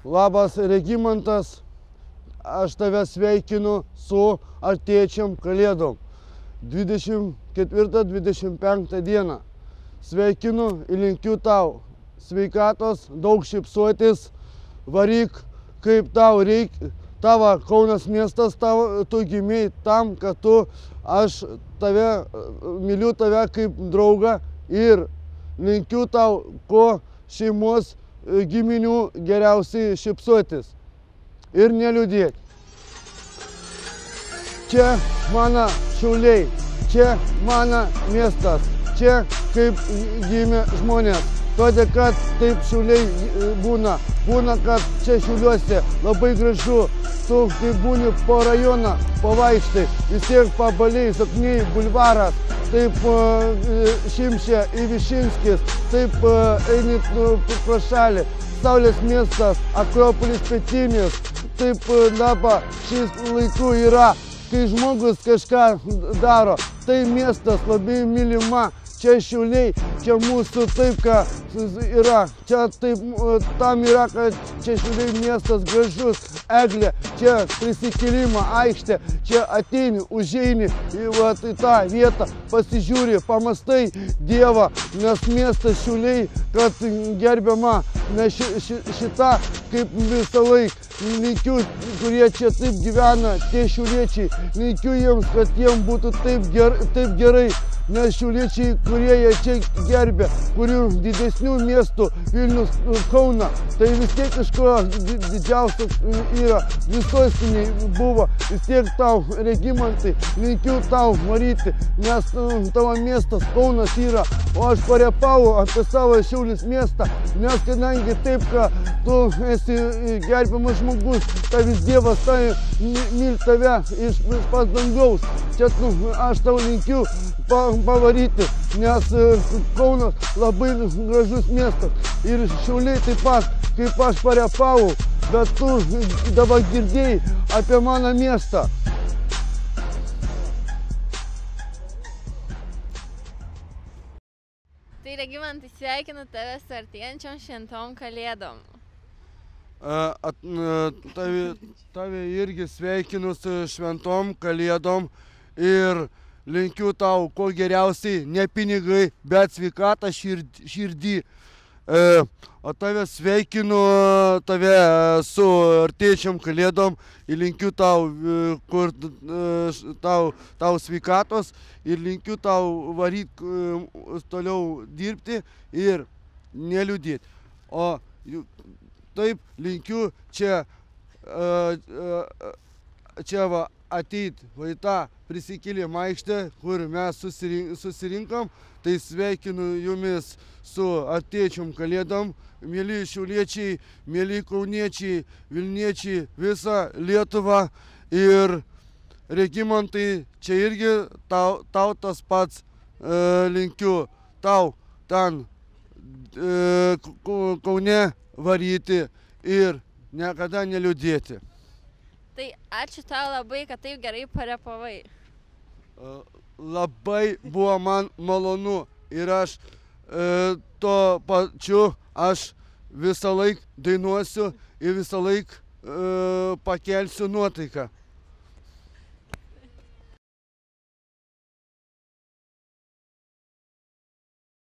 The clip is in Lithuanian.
Labas Regimantas, aš tave sveikinu su artėjančiom kalėdom. 24-25 dieną. Sveikinu ir linkiu tau sveikatos, daug šypsotis, varyk kaip tau reikia. Tavo Kaunas miestas, tu gimei tam, kad aš myliu tave kaip draugą ir linkiu tau kuo šeimos giminių geriausiai šypsotis ir neliūdėti. Čia mano Šiauliai, čia mano miestas, čia kaip gimė žmonės. Todėl, kad taip Šiauliai būna, kad čia Šiauliuose labai gražu, tu kaip būni po rajoną, pavaikštai, vis tiek pabaliai, Zokniai, bulvaras, taip Šimšė, Ivišinskis, taip eini pro šalį, Saulės miestas, Akropolis pietinis, taip dabar šiais laiku yra, kai žmogus kažką daro, tai miestas labai mylima. Čia Šiauliai, čia mūsų taip, ką yra, čia taip, tam yra, kad čia Šiauliai miestas gražus, eglė, čia prisikėlimo aikštė, čia ateini, užeini į tą vietą, pasižiūri, pamastai Dievą, nes miestas Šiauliai, kad gerbiama, nes šita kaip visą laiką. Linkiu, kurie čia taip gyvena, tie šiauliečiai, linkiu jiems, kad jiems būtų taip gerai, nes šiauliečiai, kurie jie čia gerbė, kurių didesnių miestų, Vilnius, Kauna, tai vis tiek kažko didžiausias yra, visuosiniai buvo, vis tiek tau, Regimantai, linkiu tau varyti, nes tavo miestas Kaunas yra, o aš parepau apie savo Šiaulius miestą, nes kadangi taip, kad tu esi gerbiamas žmogus, tavis Dievas myli tave iš pas dangaus. Čia aš tau linkiu pavaryti, nes Kaunas labai gražus miestas. Ir Šiauliai taip pat, kaip aš parepau, bet tu dabar girdėjai apie mano miestą. Tai Regimantai, sveikinu tave su artėjančiom šventom kalėdom. Tave irgi sveikinu su šventom kalėdom ir linkiu tau kuo geriausiai, ne pinigai, bet sveikatą širdį. O tave sveikinu su artėjančiom kalėdom ir linkiu tau sveikatos ir linkiu tau varyti toliau dirbti ir neliūdėti. O taip linkiu čia ateit į tą prisikėlimo aikštę, kur mes susirinkam, tai sveikinu jumis su artėjančiom kalėdom, mėly šiauliečiai, mėly kauniečiai, vilniečiai, visą Lietuvą ir Regimantai, čia irgi tau tas pats linkiu, tau ten Kaune varyti ir niekada neliūdėti. Tai ačiū tau labai, kad taip gerai parepavai. Labai buvo man malonu ir aš to pačiu aš visą laik dainuosiu ir visą laik pakelsiu nuotaiką.